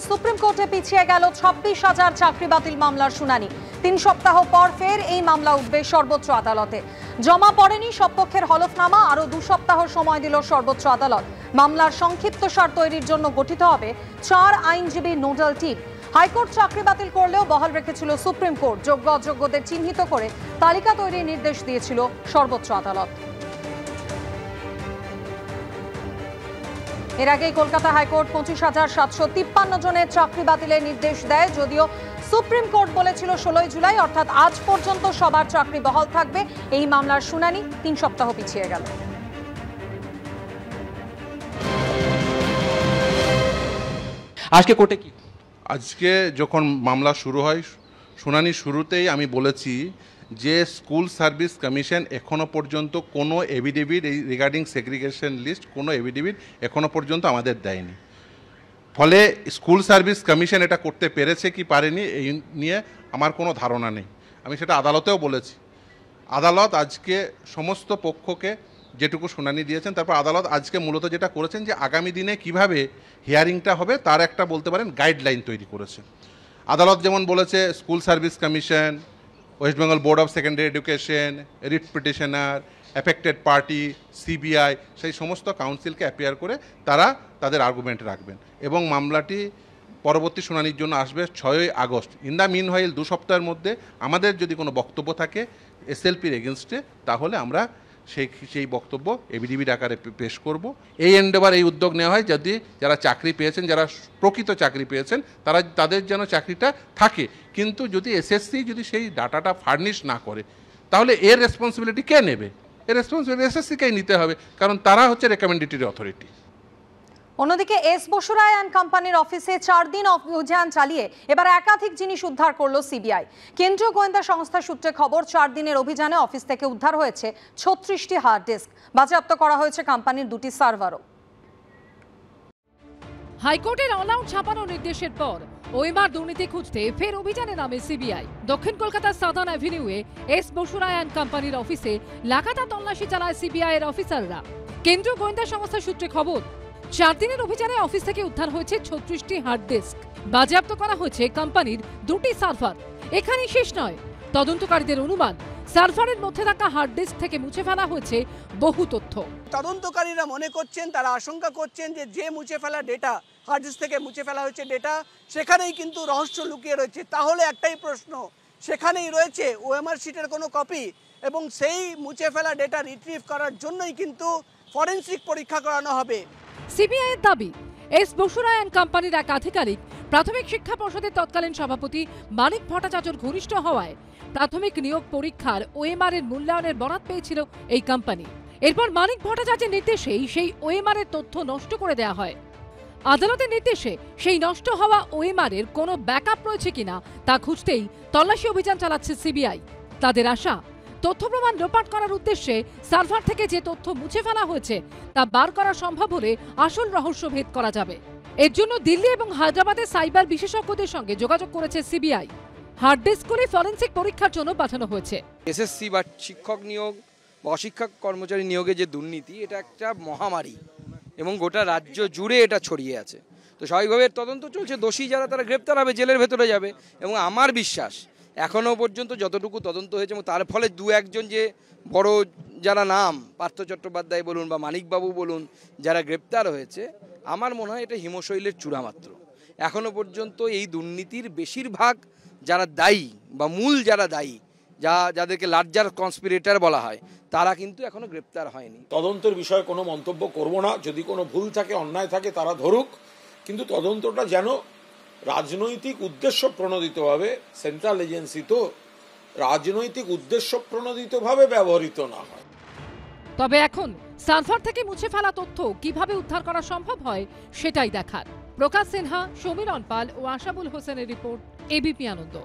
Supreme কোর্টে পিছিয়ে গেল 26,000 চাকরি বাতিল মামলার শুনানি। 3 সপ্তাহ পর ফের এই মামলা উঠবে সর্বোচ্চ আদালতে। জমা পড়েনি সব পক্ষের হলফনামা, আরও 2 সপ্তাহ সময় দিল সর্বোচ্চ আদালত। মামলার সংক্ষিপ্তসার তৈরির জন্য গঠিত হবে 4 আইনজীবী নোডাল টিম। হাইকোর্ট চাকরি বাতিল করলেও বহাল রেখেছিল সুপ্রিম কোর্ট। যোগ্য অযোগ্যদের চিহ্নিত করে তালিকা তৈরির নির্দেশ দিয়েছিল সর্বোচ্চ আদালত। এর আগেই কলকাতা হাইকোর্ট 25,753 জনের চাকরি বাতিলের নির্দেশ দেয়। যদিও সুপ্রিম কোর্ট বলেছিল 16 জুলাই অর্থাৎ আজ পর্যন্ত সবার চাকরি বহাল থাকবে। এই মামলার শুনানি 3 সপ্তাহ পিছিয়ে গেল। আজকে কোর্টে কি? আজকে যখন মামলা শুরু হয়, শুনানি শুরুতেই আমি বলেছি যে স্কুল সার্ভিস কমিশন এখনো পর্যন্ত কোনো এভিডেভিট এই রিগার্ডিং সেগ্রিগেশন লিস্ট কোনো এভিডেভিট এখনো পর্যন্ত আমাদের দেয়নি। ফলে স্কুল সার্ভিস কমিশন এটা করতে পেরেছে কি পারেনি এই নিয়ে আমার কোনো ধারণা নেই। আমি সেটা আদালতেও বলেছি। আদালত আজকে সমস্ত পক্ষকে যেটুকু শুনানি দিয়েছেন, তারপর আদালত আজকে মূলত যেটা করেছেন যে আগামী দিনে কিভাবে হিয়ারিংটা হবে তার একটা বলতে পারেন গাইডলাইন তৈরি করেছে। আদালত যেমন বলেছে school service commission, West Bengal board of secondary education, writ petitioner, affected party, CBI, সেই সমস্ত কাউন্সিলকে অ্যাপিয়ার করে তারা তাদের আর্গুমেন্ট রাখবেন এবং মামলাটি পরবর্তী শুনানির জন্য আসবে 6 August. In the meanwhile 2 সপ্তাহের মধ্যে আমাদের যদি কোনো বক্তব্য থাকে এসএলপির এগেনস্টে, তাহলে আমরা সেই বক্তব্য এভিডেভিট আকারে পেশ করব। এই এন্ডেভার এই উদ্যোগ নেওয়া হয় যদি যারা চাকরি পেয়েছেন, যারা প্রকৃত চাকরি পেয়েছেন, তাদের যেন চাকরিটা থাকে। কিন্তু যদি এসএসসি যদি সেই ডাটাটা ফার্নিশ না করে, তাহলে এর রেসপন্সিবিলিটি কে নেবে? এর রেসপন্সিবিলিটি এসএসসিকেই নিতে হবে, কারণ তারা হচ্ছে রেকমেন্ডেটরি অথরিটি। অন্যদিকে এস বসুরায় অ্যান্ড কোম্পানির অফিসে 4 দিন অভিযান চালিয়ে এবার একাধিক জিনিস উদ্ধার করলো সিবিআই। কেন্দ্রীয় গোয়েন্দা সংস্থা সূত্রে খবর, 4 দিনের অভিযানে অফিস থেকে উদ্ধার হয়েছে 36টি হার্ড ডিস্ক। বাজেয়াপ্ত করা হয়েছে কোম্পানির 2টি সার্ভারও। হাইকোর্টের অলআউট ছাপানোর নির্দেশের পর ওএমআর দুর্নীতি খুঁজতে ফের অভিযানে নামে সিবিআই। দক্ষিণ কলকাতার সাদার্ন অ্যাভিনিউয়ে এস বসুরায় অ্যান্ড কোম্পানির অফিসে লাগাতার তল্লাশি চালায় সিবিআই এর অফিসাররা। কেন্দ্রীয় গোয়েন্দা সংস্থা সূত্রে খবর, 4 দিনের অভিযানে অফিস থেকে উদ্ধার হয়েছে 36টি হার্ড ডিস্ক। বাজেয়াপ্ত করা হয়েছে কোম্পানির 2টি সার্ভার। এখানেই শেষ নয়, তদন্তকারীদের অনুমান সার্ভারের মধ্যে থাকা হার্ড ডিস্ক থেকে মুছে ফেলা হয়েছে বহু তথ্য। তদন্তকারীরা মনে করছেন, তারা আশঙ্কা করছেন যে মুছে ফেলা ডেটা, হার্ড ডিস্ক থেকে মুছে ফেলা হয়েছে ডেটা, সেখানেই কিন্তু রহস্য লুকিয়ে রয়েছে। তাহলে একটাই প্রশ্ন, সেখানেই রয়েছে ওএমআর শিটের কোনো কপি, এবং সেই মুছে ফেলা ডেটা রিট্রিভ করার জন্যই কিন্তু ফরেনসিক পরীক্ষা করানো হবে। সিবিআই এর দাবি, এস বসুরায় অ্যান্ড কোম্পানির এক আধিকারিক প্রাথমিক শিক্ষা পর্ষদের তৎকালীন সভাপতি মানিক ভট্টাচার্যর ঘনিষ্ঠ হওয়ায় প্রাথমিক নিয়োগ পরীক্ষার ওএমআর এর মূল্যায়নের বরাত পেয়েছিল এই কোম্পানি। এরপর মানিক ভট্টাচার্যের নির্দেশেই সেই ওএমআর এর তথ্য নষ্ট করে দেওয়া হয়। আদালতের নির্দেশে সেই নষ্ট হওয়া ওএমআর এর কোনো ব্যাকআপ রয়েছে কিনা তা খুঁজতেই তল্লাশি অভিযান চালাচ্ছে সিবিআই। তাদের আশা, তথ্য প্রমাণ লোপাট করার উদ্দেশ্যে সার্ভার থেকে যে তথ্য মুছে ফেলা হয়েছে তা বার করা সম্ভব হলে আসল রহস্য ভেদ করা যাবে। এর জন্য দিল্লি এবং হায়দ্রাবাদের সাইবার বিশেষজ্ঞদের সঙ্গে যোগাযোগ করেছে সিবিআই। হার্ড ডিস্কগুলি ফরেনসিক পরীক্ষার জন্য পাঠানো হয়েছে। এসএসসি বা শিক্ষক নিয়োগ বা অশিক্ষক কর্মচারী নিয়োগে যে দুর্নীতি, এটা একটা মহামারী এবং গোটা রাজ্য জুড়ে এটা ছড়িয়ে আছে। তো স্বাভাবিকভাবে তদন্ত চলছে, দোষী যারা তারা গ্রেপ্তার হবে, জেলের ভেতরে যাবে। এবং আমার বিশ্বাস এখনও পর্যন্ত যতটুকু তদন্ত হয়েছে এবং তার ফলে 2-1 যে বড় যারা নাম, পার্থ চট্টোপাধ্যায় বলুন বা মানিকবাবু বলুন, যারা গ্রেপ্তার হয়েছে, আমার মনে হয় এটা হিমশৈলের চূড়া মাত্র। এখনও পর্যন্ত এই দুর্নীতির বেশিরভাগ যারা দায়ী বা মূল যারা দায়ী, যাদেরকে লার্জার কনস্পিরেটর বলা হয়, তারা কিন্তু এখনো গ্রেপ্তার হয়নি। তদন্তের বিষয়ে কোনো মন্তব্য করব না। যদি কোনো ভুল থাকে, অন্যায় থাকে, তারা ধরুক, কিন্তু তদন্তটা যেন রাজনৈতিক উদ্দেশ্য প্রণোদিতভাবে, সেন্ট্রাল এজেন্সি তো রাজনৈতিক উদ্দেশ্য প্রণোদিতভাবে ব্যবহৃত না হয়। তবে এখন সার্ভার থেকে মুছে ফেলা তথ্য কিভাবে উদ্ধার করা সম্ভব হয় সেটাই দেখার। প্রকাশ সিনহা, সমীরণ পাল ও আশাবুল হোসেনের রিপোর্ট, এবিপি আনন্দ।